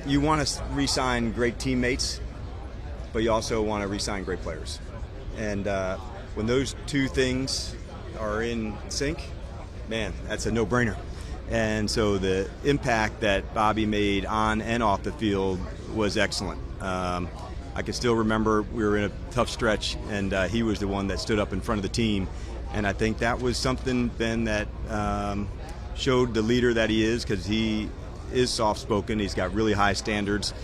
you want to re-sign great teammates, but you also want to re-sign great players. And when those two things are in sync, man, that's a no-brainer. And so the impact that Bobby made on and off the field was excellent. I can still remember we were in a tough stretch, and he was the one that stood up in front of the team. And I think that was something, Ben, that showed the leader that he is, because he is soft-spoken. He's got really high standards.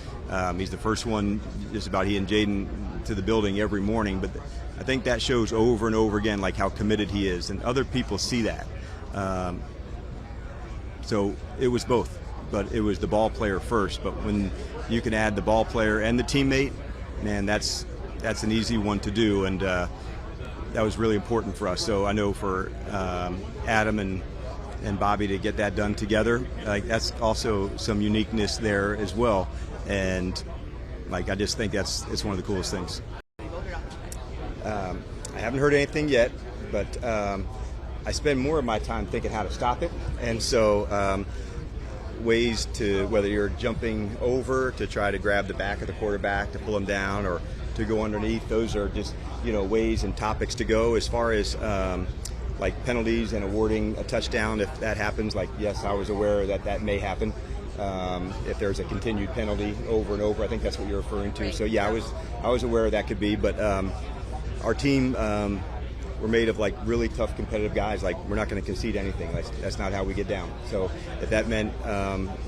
He's the first one, just about he and Jaden, to the building every morning. But I think that shows over and over again, like, how committed he is, and other people see that. So it was both, but it was the ball player first. But when you can add the ball player and the teammate, man, that's an easy one to do, and that was really important for us. So I know for Adam and Bobby to get that done together, like, that's also some uniqueness there as well. And like, I just think it's one of the coolest things. I haven't heard anything yet, but I spend more of my time thinking how to stop it. And so ways to, whether you're jumping over to try to grab the back of the quarterback to pull him down, or to go underneath, those are just, ways and topics to go. As far as like penalties and awarding a touchdown, if that happens, like, yes, I was aware that may happen. If there's a continued penalty over and over, I think that's what you're referring to. So yeah, I was aware that could be, but our team, we're made of, like, really tough competitive guys. Like, we're not going to concede anything. That's not how we get down. So if that meant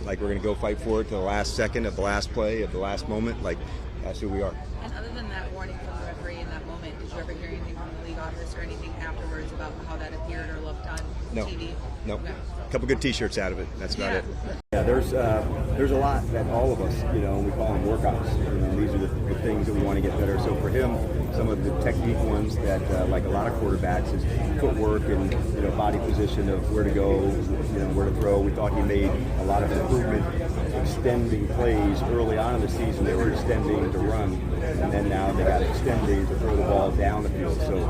like, we're going to go fight for it to the last second of the last play of the last moment, like, that's who we are. And other than that warning from the referee in that moment, did you ever hear anything from the league office or anything afterwards about how that appeared or looked on TV? No. Okay. A couple good T-shirts out of it. That's about it. Yeah, there's a lot that all of us, we call them workouts. These are the things that we want to get better. So for him, some of the technique ones that, like a lot of quarterbacks, is footwork and body position of where to go, where to throw. We thought he made a lot of improvement extending plays early on in the season. They were extending to run, and then now they got extending to throw the ball down the field. So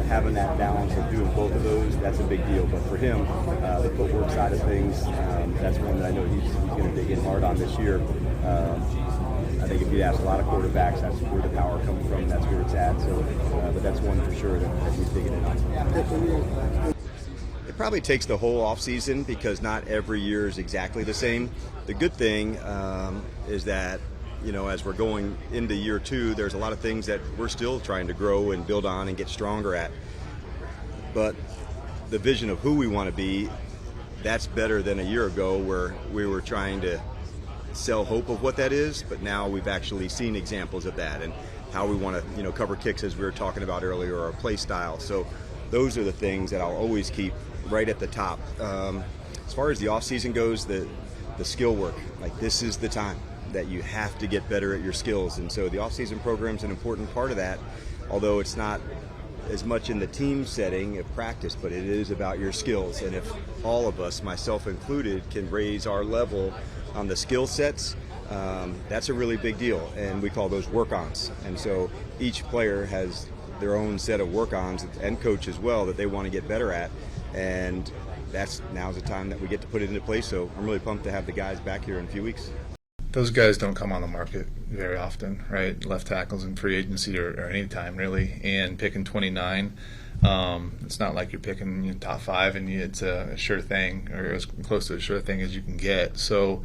having that balance of doing both of those, that's a big deal. But for him, the footwork side of things, that's one that I know he's going to dig in hard on this year. I think if you ask a lot of quarterbacks, that's where the power comes from, that's where it's at. So, but that's one for sure that he's digging in on. It probably takes the whole offseason, because not every year is exactly the same. The good thing is that, as we're going into year two, there's a lot of things that we're still trying to grow and build on and get stronger at. But the vision of who we want to be, that's better than a year ago, where we were trying to sell hope of what that is, but now we've actually seen examples of that, and how we want to cover kicks, as we were talking about earlier, or our play style. So those are the things that I'll always keep right at the top. As far as the off season goes, the skill work, like, this is the time that you have to get better at your skills, and so the off season program is an important part of that, although it's not as much in the team setting of practice, but it is about your skills. And if all of us, myself included, can raise our level on the skill sets, that's a really big deal, and we call those work-ons. And so each player has their own set of work-ons, and coach as well, that they want to get better at, and now's the time that we get to put it into place. So I'm really pumped to have the guys back here in a few weeks. Those guys don't come on the market very often, right? Left tackles in free agency or any time, really. And picking 29, it's not like you're picking top 5 and it's a sure thing, or as close to a sure thing as you can get. So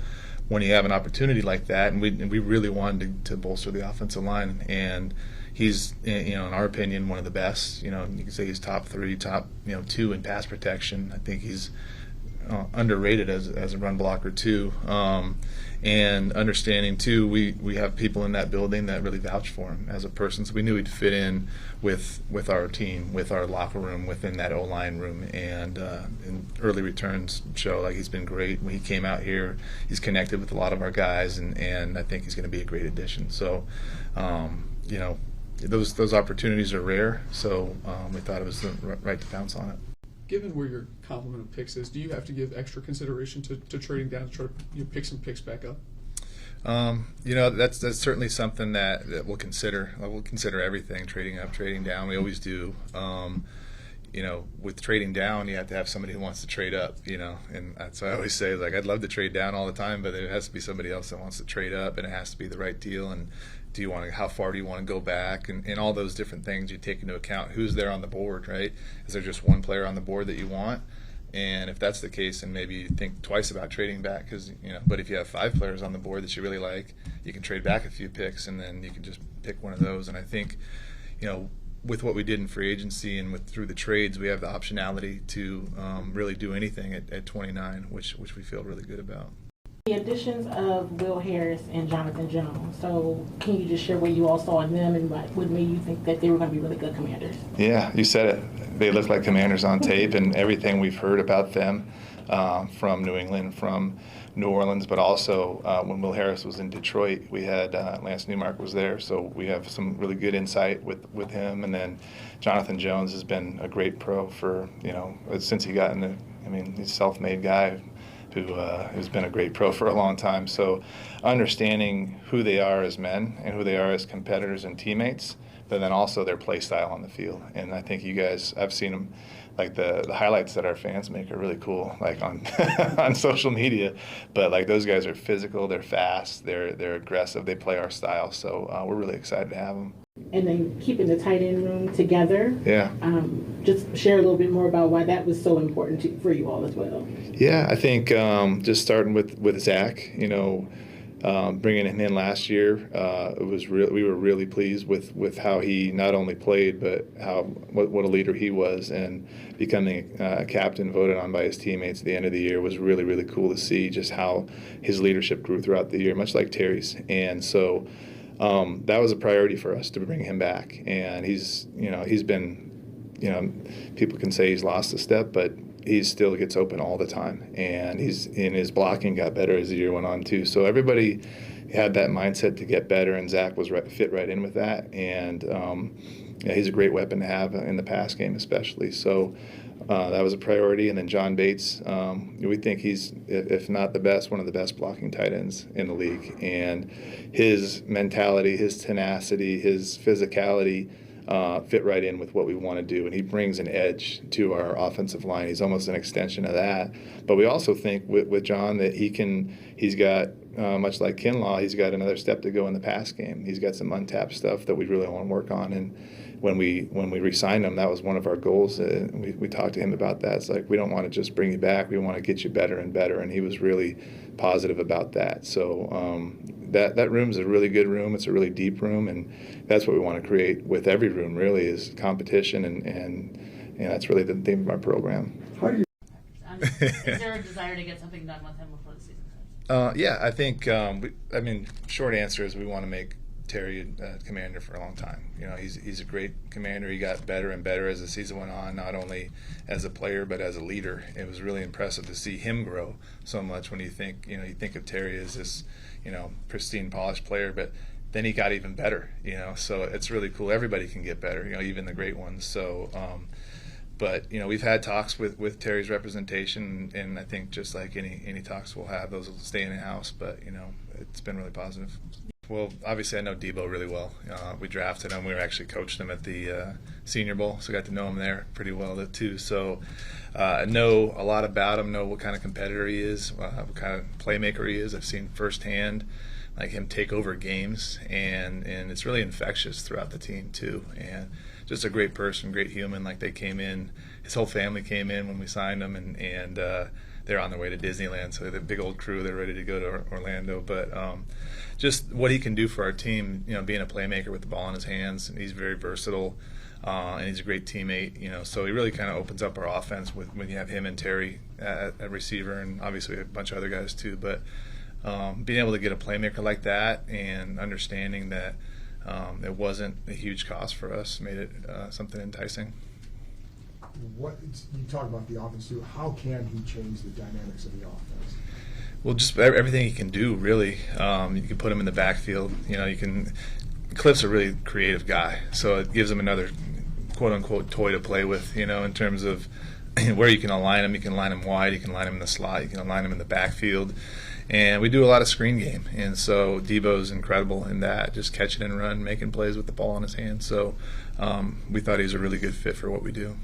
when you have an opportunity like that, and we really wanted to bolster the offensive line, and he's, in our opinion, one of the best. You can say he's top 3, top 2 in pass protection. I think he's underrated as a run blocker too. And understanding too, we have people in that building that really vouch for him as a person, so we knew he'd fit in with our team, with our locker room, within that O-line room, and early returns show like he's been great. When he came out here, he's connected with a lot of our guys, and I think he's going to be a great addition. So those opportunities are rare, so we thought it was right to pounce on it. Given where your complement of picks is, do you have to give extra consideration to trading down to try to pick some picks back up? That's certainly something that we'll consider. We'll consider everything, trading up, trading down. We always do. with trading down, you have to have somebody who wants to trade up, and that's what I always say, like, I'd love to trade down all the time, but there has to be somebody else that wants to trade up, and it has to be the right deal. And how far do you want to go back, and all those different things you take into account. Who's there on the board, right? Is there just one player on the board that you want? And if that's the case, then maybe you think twice about trading back, because but if you have 5 players on the board that you really like, you can trade back a few picks, and then you can just pick one of those. And I think, with what we did in free agency and through the trades, we have the optionality to really do anything at 29, which we feel really good about. The additions of Will Harris and Jonathan Jones. So can you just share what you all saw in them and what made you think that they were going to be really good Commanders? Yeah, you said it. They look like Commanders on tape, and everything we've heard about them from New England, from New Orleans, but also when Will Harris was in Detroit, we had Lance Newmark was there, so we have some really good insight with him. And then Jonathan Jones has been a great pro for, since he got he's a self-made guy who's been a great pro for a long time. So understanding who they are as men and who they are as competitors and teammates, but then also their play style on the field. And I think you guys, I've seen them, like the highlights that our fans make are really cool, like on on social media. But like those guys are physical, they're fast, they're aggressive, they play our style. So we're really excited to have them. And then keeping the tight end room together. Yeah. Just share a little bit more about why that was so important for you all as well. Yeah, I think just starting with Zach, bringing him in last year, we were really pleased with how he not only played, but what a leader he was, and becoming a captain voted on by his teammates at the end of the year was really, really cool to see just how his leadership grew throughout the year, much like Terry's. And so that was a priority for us to bring him back. And he's been, people can say he's lost a step, but he still gets open all the time, and his blocking got better as the year went on too. So everybody had that mindset to get better, and Zach was fit right in with that. And he's a great weapon to have in the pass game, especially. So that was a priority. And then John Bates, we think he's, if not the best, one of the best blocking tight ends in the league. And his mentality, his tenacity, his physicality fit right in with what we want to do, and he brings an edge to our offensive line. He's almost an extension of that. But we also think with John that he's got, much like Kinlaw, he's got another step to go in the pass game. He's got some untapped stuff that we really want to work on. And when we re-signed him, that was one of our goals. We talked to him about that. It's like, we don't want to just bring you back. We want to get you better and better. And he was really positive about that. So that room's a really good room. It's a really deep room, and that's what we want to create with every room, really, is competition, and that's really the theme of our program. Is there a desire to get something done with him before the season starts? Yeah, I think, short answer is we want to make Terry a commander for a long time. He's a great commander. He got better and better as the season went on, not only as a player but as a leader. It was really impressive to see him grow so much. When you think of Terry as this, pristine, polished player, but then he got even better. So it's really cool. Everybody can get better. Even the great ones. So. But we've had talks with Terry's representation, and I think just like any talks we'll have, those will stay in the house. But it's been really positive. Well, obviously I know Deebo really well. We drafted him. We were actually coaching him at the Senior Bowl, so I got to know him there pretty well too. So I know a lot about him. Know what kind of competitor he is, what kind of playmaker he is. I've seen firsthand like him take over games, and it's really infectious throughout the team too. And just a great person, great human. Like, they came in, his whole family came in when we signed him, and they're on their way to Disneyland. So the big old crew, they're ready to go to Orlando. But just what he can do for our team, being a playmaker with the ball in his hands, and he's very versatile, and he's a great teammate. So he really kind of opens up our offense when you have him and Terry at receiver, and obviously a bunch of other guys too. But being able to get a playmaker like that and understanding that it wasn't a huge cost for us made it something enticing. You talk about the offense too. How can he change the dynamics of the offense? Well, just everything he can do, really. You can put him in the backfield. Cliff's a really creative guy, so it gives him another quote-unquote toy to play with, in terms of where you can align him. You can line him wide, you can line him in the slot, you can align him in the backfield. And we do a lot of screen game, and so Deebo's incredible in that, just catch it and run, making plays with the ball in his hands. So we thought he was a really good fit for what we do.